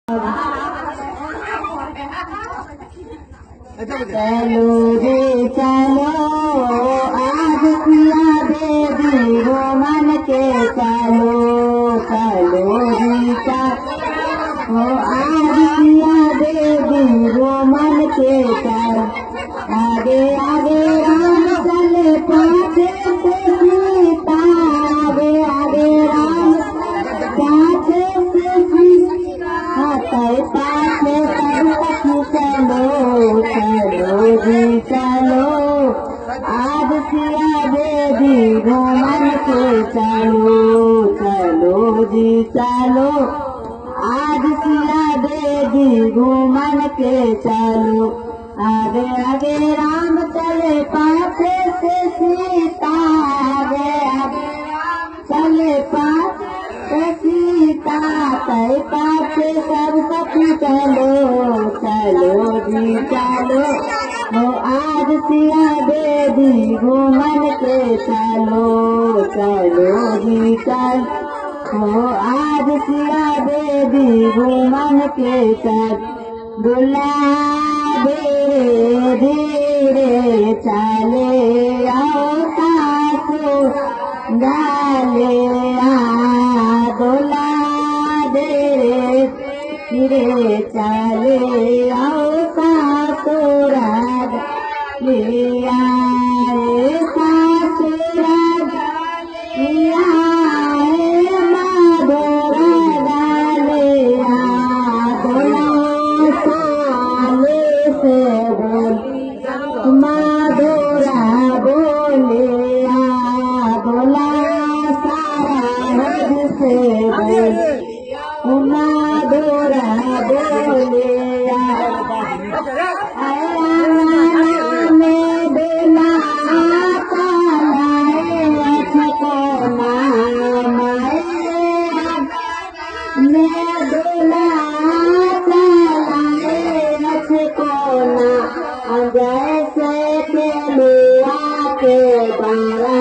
चलो रे चलो आज किया देवी वो मन के चलो चलो रे चलो आज किया देवी वो मन के चलो आगे आगे राम चले पाछे से सीता आगे आगे राम पाछे से सीता पाछे सब चलो चलो जी चलो आज सिया देवी घूमन के चलो चलो जी चलो आज सिया देवी घूमन के चलो आगे आगे राम चले पाछे से सीता आगे आगे राम चले पाछे से सीता तय पाछे सब सखी चलो चलो जी चलो वो आज सिया देवी घूमन के चलो चलो जी चलो वो आज सिया देवी घूमन के चलो धीरे धीरे चले आओ सासु डाले दोला धीरे धीरे चले आओ सासुरा लिया सासुरा लिया माधोरा डालिया माधोरा बोले बोला सारा से बोल माधोरा बोले में बेला जैसे के लिया के बारा